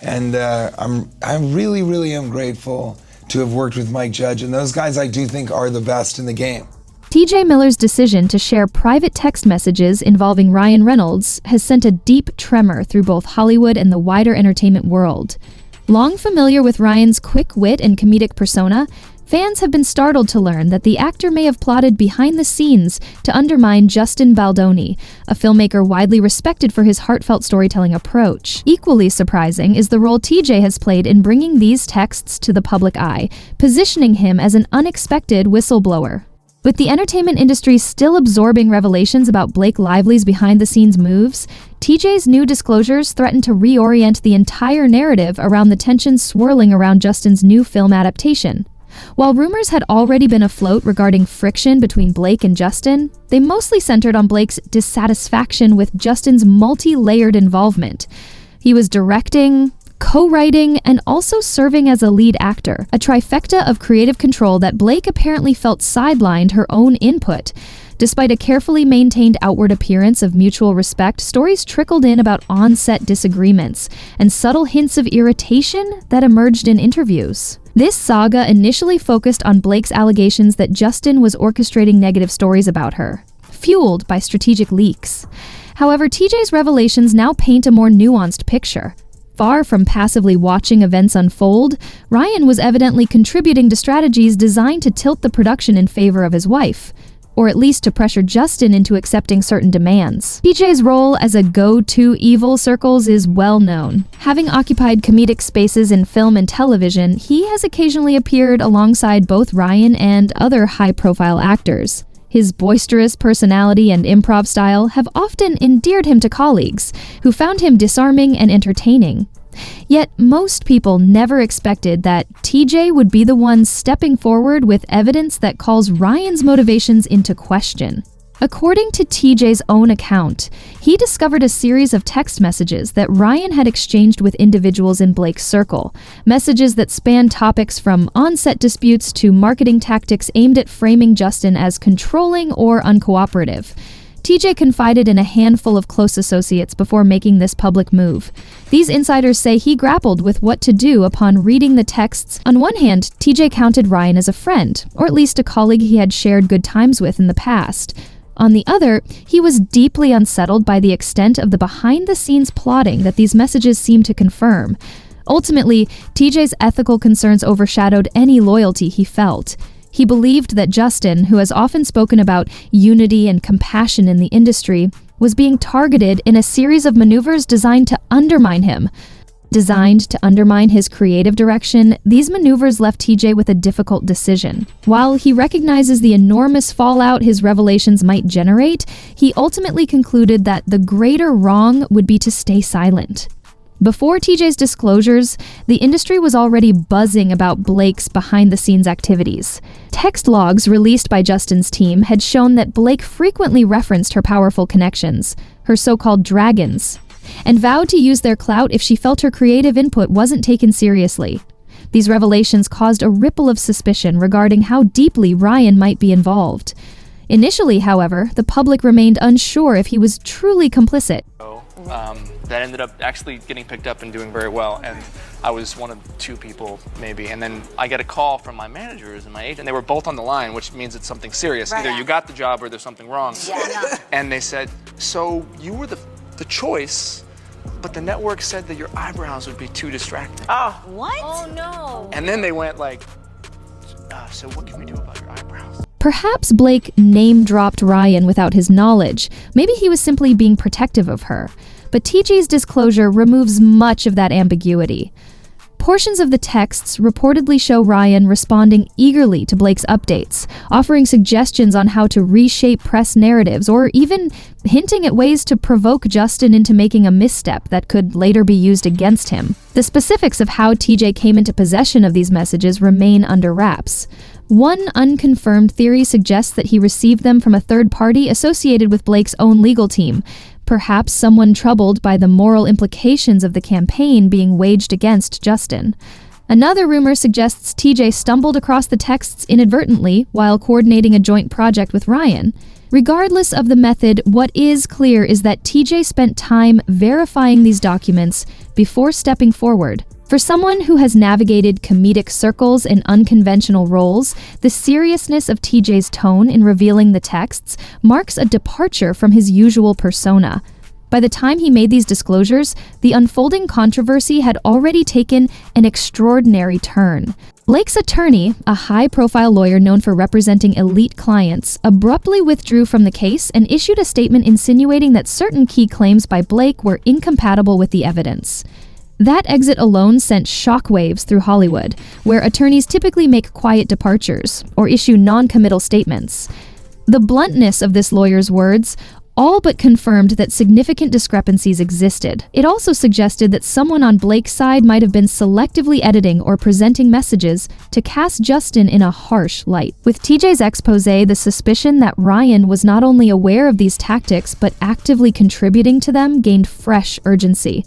And I really, really am grateful to have worked with Mike Judge, and those guys I do think are the best in the game. TJ Miller's decision to share private text messages involving Ryan Reynolds has sent a deep tremor through both Hollywood and the wider entertainment world. Long familiar with Ryan's quick wit and comedic persona, fans have been startled to learn that the actor may have plotted behind the scenes to undermine Justin Baldoni, a filmmaker widely respected for his heartfelt storytelling approach. Equally surprising is the role TJ has played in bringing these texts to the public eye, positioning him as an unexpected whistleblower. With the entertainment industry still absorbing revelations about Blake Lively's behind-the-scenes moves, TJ's new disclosures threaten to reorient the entire narrative around the tensions swirling around Justin's new film adaptation. While rumors had already been afloat regarding friction between Blake and Justin, they mostly centered on Blake's dissatisfaction with Justin's multi-layered involvement. He was directing, co-writing, and also serving as a lead actor, a trifecta of creative control that Blake apparently felt sidelined her own input. Despite a carefully maintained outward appearance of mutual respect, stories trickled in about on-set disagreements and subtle hints of irritation that emerged in interviews. This saga initially focused on Blake's allegations that Justin was orchestrating negative stories about her, fueled by strategic leaks. However, TJ's revelations now paint a more nuanced picture. Far from passively watching events unfold, Ryan was evidently contributing to strategies designed to tilt the production in favor of his wife, or at least to pressure Justin into accepting certain demands. TJ's role as a go-to evil circles is well known. Having occupied comedic spaces in film and television, he has occasionally appeared alongside both Ryan and other high-profile actors. His boisterous personality and improv style have often endeared him to colleagues, who found him disarming and entertaining. Yet most people never expected that TJ would be the one stepping forward with evidence that calls Ryan's motivations into question. According to TJ's own account, he discovered a series of text messages that Ryan had exchanged with individuals in Blake's circle, messages that spanned topics from on-set disputes to marketing tactics aimed at framing Justin as controlling or uncooperative. TJ confided in a handful of close associates before making this public move. These insiders say he grappled with what to do upon reading the texts. On one hand, TJ counted Ryan as a friend, or at least a colleague he had shared good times with in the past. On the other, he was deeply unsettled by the extent of the behind-the-scenes plotting that these messages seemed to confirm. Ultimately, TJ's ethical concerns overshadowed any loyalty he felt. He believed that Justin, who has often spoken about unity and compassion in the industry, was being targeted in a series of maneuvers designed to undermine him. Designed to undermine his creative direction, these maneuvers left TJ with a difficult decision. While he recognizes the enormous fallout his revelations might generate, he ultimately concluded that the greater wrong would be to stay silent. Before TJ's disclosures, the industry was already buzzing about Blake's behind-the-scenes activities. Text logs released by Justin's team had shown that Blake frequently referenced her powerful connections, her so-called dragons, and vowed to use their clout if she felt her creative input wasn't taken seriously. These revelations caused a ripple of suspicion regarding how deeply Ryan might be involved. Initially, however, the public remained unsure if he was truly complicit. That ended up actually getting picked up and doing very well, and I was one of two people maybe, and then I get a call from my managers and my agent. They were both on the line, which means it's something serious. Right. Either you got the job or there's something wrong. Yeah. And they said, so you were the choice, but the network said that your eyebrows would be too distracting. Oh, what? Oh no. And then they went like, so what can we do about your eyebrows? Perhaps Blake name-dropped Ryan without his knowledge. Maybe he was simply being protective of her. But TJ's disclosure removes much of that ambiguity. Portions of the texts reportedly show Ryan responding eagerly to Blake's updates, offering suggestions on how to reshape press narratives, or even hinting at ways to provoke Justin into making a misstep that could later be used against him. The specifics of how TJ came into possession of these messages remain under wraps. One unconfirmed theory suggests that he received them from a third party associated with Blake's own legal team, perhaps someone troubled by the moral implications of the campaign being waged against Justin. Another rumor suggests TJ stumbled across the texts inadvertently while coordinating a joint project with Ryan. Regardless of the method, what is clear is that TJ spent time verifying these documents before stepping forward. For someone who has navigated comedic circles in unconventional roles, the seriousness of TJ's tone in revealing the texts marks a departure from his usual persona. By the time he made these disclosures, the unfolding controversy had already taken an extraordinary turn. Blake's attorney, a high-profile lawyer known for representing elite clients, abruptly withdrew from the case and issued a statement insinuating that certain key claims by Blake were incompatible with the evidence. That exit alone sent shockwaves through Hollywood, where attorneys typically make quiet departures or issue non-committal statements. The bluntness of this lawyer's words all but confirmed that significant discrepancies existed. It also suggested that someone on Blake's side might have been selectively editing or presenting messages to cast Justin in a harsh light. With TJ's expose, the suspicion that Ryan was not only aware of these tactics but actively contributing to them gained fresh urgency.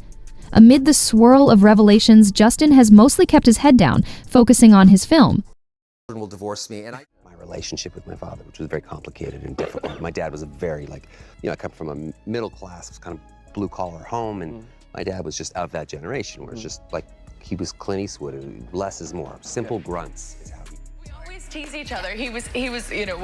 Amid the swirl of revelations, Justin has mostly kept his head down, focusing on his film. Will divorce me, and my relationship with my father, which was very complicated and difficult. My dad was a very, I come from a middle class, kind of blue collar home, and my dad was just of that generation where it's just like he was Clint Eastwood. Less is more. Simple grunts is how he. Tease each other. He was,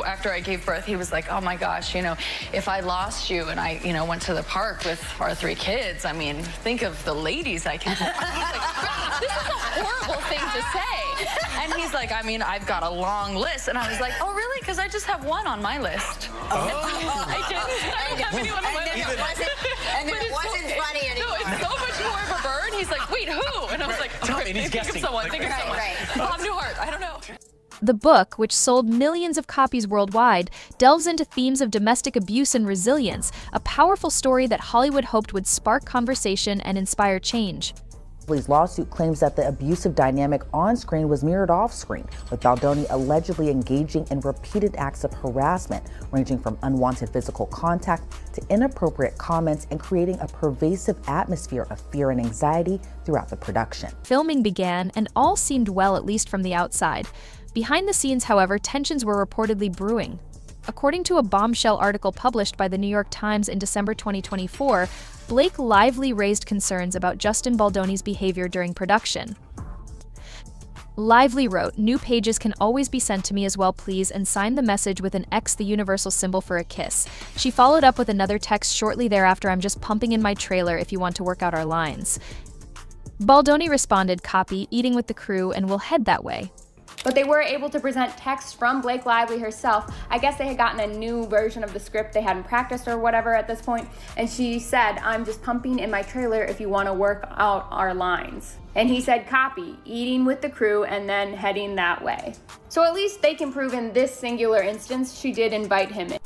after I gave birth, he was like, oh my gosh, if I lost you and I, went to the park with our 3 kids, I mean, think of the ladies I can. He's like, this is a horrible thing to say. And he's like, I mean, I've got a long list. And I was like, oh really? Because I just have 1 on my list. I didn't have anyone on my list. And then it wasn't funny anymore. No, it's so much more of a burn. He's like, wait, who? And I was like, okay, think of someone. Bob Newhart, I don't know. The book, which sold millions of copies worldwide, delves into themes of domestic abuse and resilience, a powerful story that Hollywood hoped would spark conversation and inspire change. Blake's lawsuit claims that the abusive dynamic on screen was mirrored off screen, with Baldoni allegedly engaging in repeated acts of harassment, ranging from unwanted physical contact to inappropriate comments, and creating a pervasive atmosphere of fear and anxiety throughout the production. Filming began, and all seemed well, at least from the outside. Behind the scenes, however, tensions were reportedly brewing. According to a bombshell article published by the New York Times in December 2024, Blake lively raised concerns about Justin Baldoni's behavior during production. Lively wrote, "New pages can always be sent to me as well, please," and signed the message with an X, the universal symbol for a kiss. She followed up with another text shortly thereafter, "I'm just pumping in my trailer if you want to work out our lines." Baldoni responded, "Copy, eating with the crew, and we'll head that way." But they were able to present text from Blake Lively herself. I guess they had gotten a new version of the script they hadn't practiced or whatever at this point. And she said, "I'm just pumping in my trailer if you want to work out our lines." And he said, "Copy, eating with the crew, and then heading that way." So at least they can prove in this singular instance she did invite him in.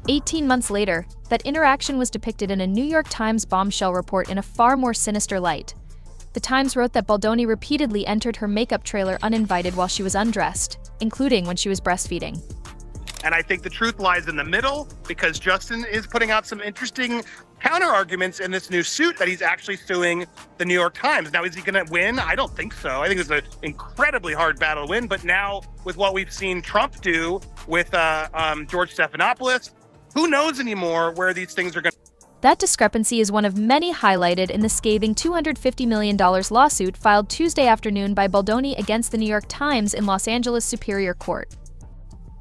18 months later, that interaction was depicted in a New York Times bombshell report in a far more sinister light. The Times wrote that Baldoni repeatedly entered her makeup trailer uninvited while she was undressed, including when she was breastfeeding. And I think the truth lies in the middle, because Justin is putting out some interesting counter-arguments in this new suit that he's actually suing the New York Times. Now, is he going to win? I don't think so. I think it's an incredibly hard battle to win. But now, with what we've seen Trump do with George Stephanopoulos, who knows anymore where these things are going to. That discrepancy is one of many highlighted in the scathing $250 million lawsuit filed Tuesday afternoon by Baldoni against the New York Times in Los Angeles Superior Court.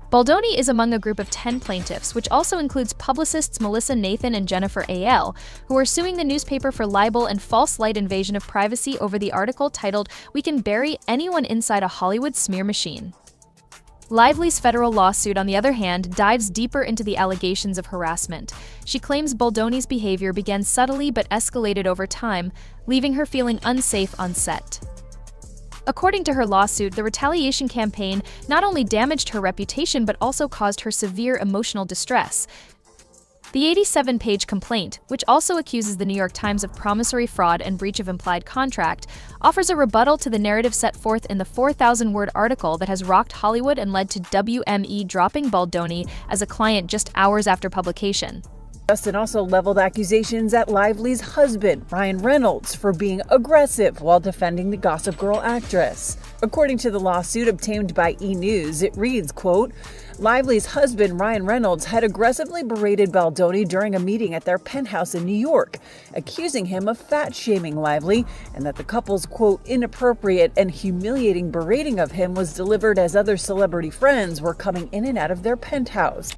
Baldoni is among a group of 10 plaintiffs, which also includes publicists Melissa Nathan and Jennifer A.L., who are suing the newspaper for libel and false light invasion of privacy over the article titled, "We Can Bury Anyone Inside a Hollywood Smear Machine." Lively's federal lawsuit, on the other hand, dives deeper into the allegations of harassment. She claims Baldoni's behavior began subtly but escalated over time, leaving her feeling unsafe on set. According to her lawsuit, the retaliation campaign not only damaged her reputation but also caused her severe emotional distress. The 87-page complaint, which also accuses the New York Times of promissory fraud and breach of implied contract, offers a rebuttal to the narrative set forth in the 4,000-word article that has rocked Hollywood and led to WME dropping Baldoni as a client just hours after publication. Justin also leveled accusations at Lively's husband, Ryan Reynolds, for being aggressive while defending the Gossip Girl actress. According to the lawsuit obtained by E! News, it reads, quote, Lively's husband, Ryan Reynolds, had aggressively berated Baldoni during a meeting at their penthouse in New York, accusing him of fat-shaming Lively, and that the couple's, quote, inappropriate and humiliating berating of him was delivered as other celebrity friends were coming in and out of their penthouse.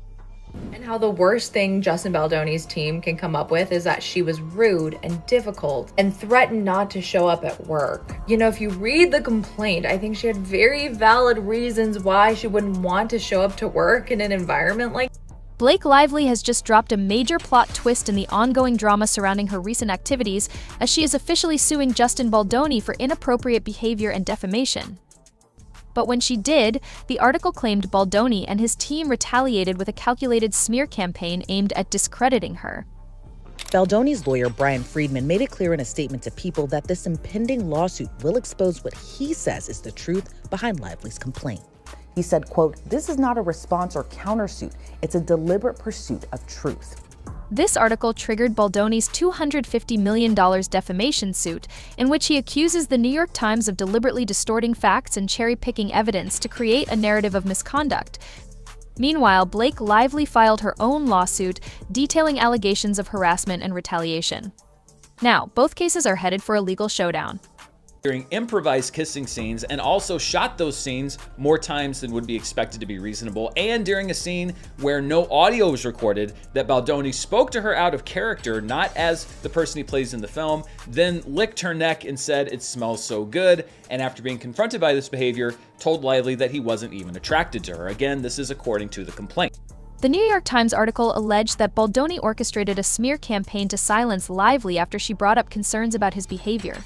And how the worst thing Justin Baldoni's team can come up with is that she was rude and difficult and threatened not to show up at work. You know, if you read the complaint, I think she had very valid reasons why she wouldn't want to show up to work in an environment like Blake Lively has just dropped a major plot twist in the ongoing drama surrounding her recent activities, as she is officially suing Justin Baldoni for inappropriate behavior and defamation. But when she did, the article claimed Baldoni and his team retaliated with a calculated smear campaign aimed at discrediting her. Baldoni's lawyer, Brian Friedman, made it clear in a statement to People that this impending lawsuit will expose what he says is the truth behind Lively's complaint. He said, quote, "This is not a response or countersuit. It's a deliberate pursuit of truth." This article triggered Baldoni's $250 million defamation suit, in which he accuses the New York Times of deliberately distorting facts and cherry-picking evidence to create a narrative of misconduct. Meanwhile, Blake Lively filed her own lawsuit detailing allegations of harassment and retaliation. Now, both cases are headed for a legal showdown. During improvised kissing scenes, and also shot those scenes more times than would be expected to be reasonable, and during a scene where no audio was recorded, that Baldoni spoke to her out of character, not as the person he plays in the film, then licked her neck and said it smells so good, and after being confronted by this behavior, told Lively that he wasn't even attracted to her. Again, this is according to the complaint. The New York Times article alleged that Baldoni orchestrated a smear campaign to silence Lively after she brought up concerns about his behavior.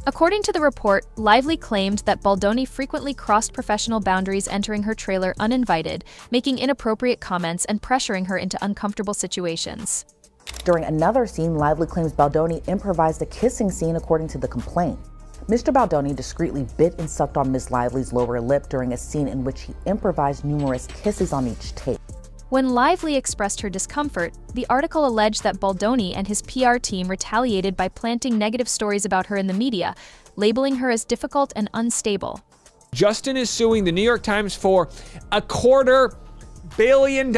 According to the report, Lively claimed that Baldoni frequently crossed professional boundaries, entering her trailer uninvited, making inappropriate comments, and pressuring her into uncomfortable situations. During another scene, Lively claims Baldoni improvised a kissing scene according to the complaint. Mr. Baldoni discreetly bit and sucked on Ms. Lively's lower lip during a scene in which he improvised numerous kisses on each take. When Lively expressed her discomfort, the article alleged that Baldoni and his PR team retaliated by planting negative stories about her in the media, labeling her as difficult and unstable. Justin is suing the New York Times for $250 million.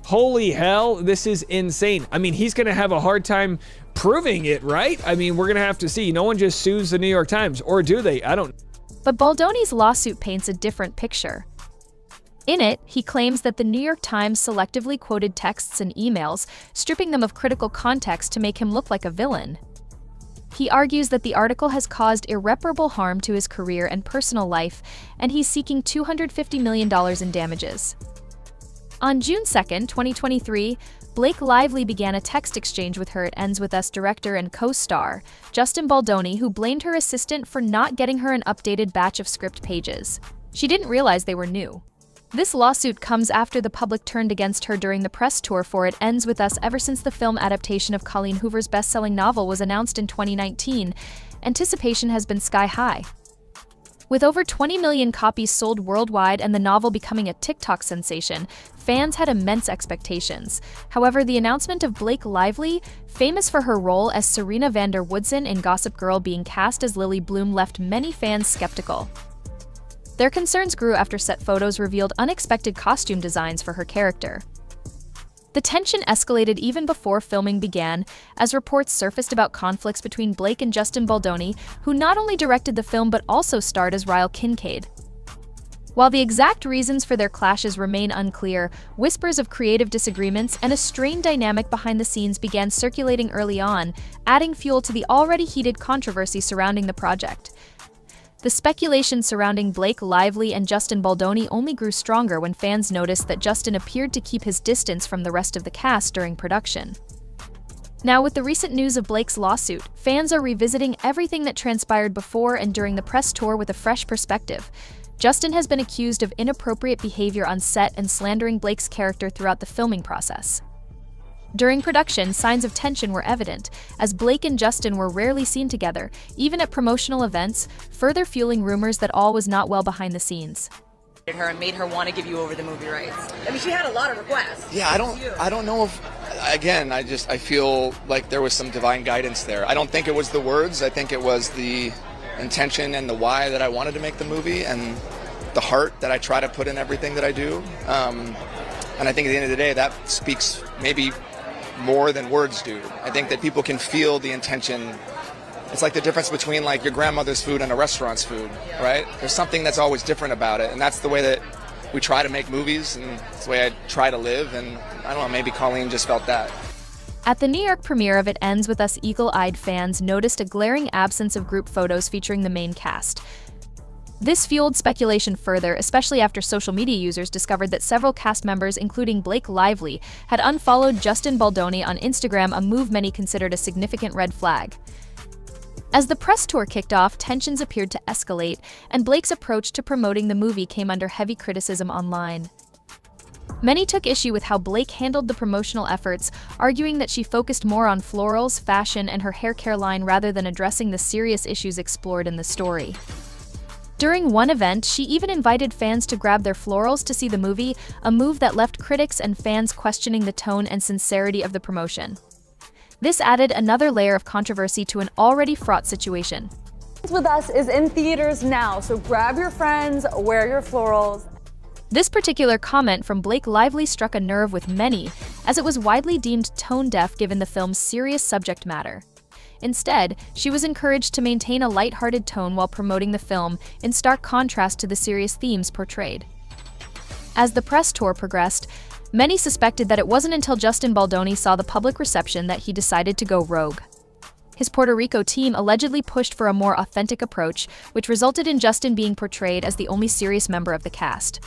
Holy hell, this is insane. I mean, he's gonna have a hard time proving it, right? I mean, we're gonna have to see. No one just sues the New York Times, or do they? I don't. But Baldoni's lawsuit paints a different picture. In it, he claims that the New York Times selectively quoted texts and emails, stripping them of critical context to make him look like a villain. He argues that the article has caused irreparable harm to his career and personal life, and he's seeking $250 million in damages. On June 2, 2023, Blake Lively began a text exchange with her It Ends With Us director and co-star, Justin Baldoni, who blamed her assistant for not getting her an updated batch of script pages. She didn't realize they were new. This lawsuit comes after the public turned against her during the press tour for It Ends With Us. Ever since the film adaptation of Colleen Hoover's best-selling novel was announced in 2019, anticipation has been sky-high. With over 20 million copies sold worldwide and the novel becoming a TikTok sensation, fans had immense expectations. However, the announcement of Blake Lively, famous for her role as Serena van der Woodsen in Gossip Girl, being cast as Lily Bloom left many fans skeptical. Their concerns grew after set photos revealed unexpected costume designs for her character. The tension escalated even before filming began, as reports surfaced about conflicts between Blake and Justin Baldoni, who not only directed the film but also starred as Ryle Kincaid. While the exact reasons for their clashes remain unclear, whispers of creative disagreements and a strained dynamic behind the scenes began circulating early on, adding fuel to the already heated controversy surrounding the project. The speculation surrounding Blake Lively and Justin Baldoni only grew stronger when fans noticed that Justin appeared to keep his distance from the rest of the cast during production. Now, with the recent news of Blake's lawsuit, fans are revisiting everything that transpired before and during the press tour with a fresh perspective. Justin has been accused of inappropriate behavior on set and slandering Blake's character throughout the filming process. During production, signs of tension were evident, as Blake and Justin were rarely seen together, even at promotional events, further fueling rumors that all was not well behind the scenes. Her and made her want to give you over the movie rights. I mean, she had a lot of requests. Yeah, I don't know if again, I feel like there was some divine guidance there. I don't think it was the words. I think it was the intention and the why that I wanted to make the movie, and the heart that I try to put in everything that I do. And I think at the end of the day, that speaks maybe more than words do. I think that people can feel the intention. It's like the difference between like your grandmother's food and a restaurant's food, right? There's something that's always different about it, and that's the way that we try to make movies, and it's the way I try to live, and I don't know, maybe Colleen just felt that. At the New York premiere of It Ends With Us, eagle-eyed fans noticed a glaring absence of group photos featuring the main cast. This fueled speculation further, especially after social media users discovered that several cast members, including Blake Lively, had unfollowed Justin Baldoni on Instagram, a move many considered a significant red flag. As the press tour kicked off, tensions appeared to escalate, and Blake's approach to promoting the movie came under heavy criticism online. Many took issue with how Blake handled the promotional efforts, arguing that she focused more on florals, fashion, and her hair care line rather than addressing the serious issues explored in the story. During one event, she even invited fans to grab their florals to see the movie, a move that left critics and fans questioning the tone and sincerity of the promotion. This added another layer of controversy to an already fraught situation. With Us is in theaters now, so grab your friends, wear your florals. This particular comment from Blake Lively struck a nerve with many, as it was widely deemed tone-deaf given the film's serious subject matter. Instead, she was encouraged to maintain a lighthearted tone while promoting the film, in stark contrast to the serious themes portrayed. As the press tour progressed, many suspected that it wasn't until Justin Baldoni saw the public reception that he decided to go rogue. His Puerto Rico team allegedly pushed for a more authentic approach, which resulted in Justin being portrayed as the only serious member of the cast.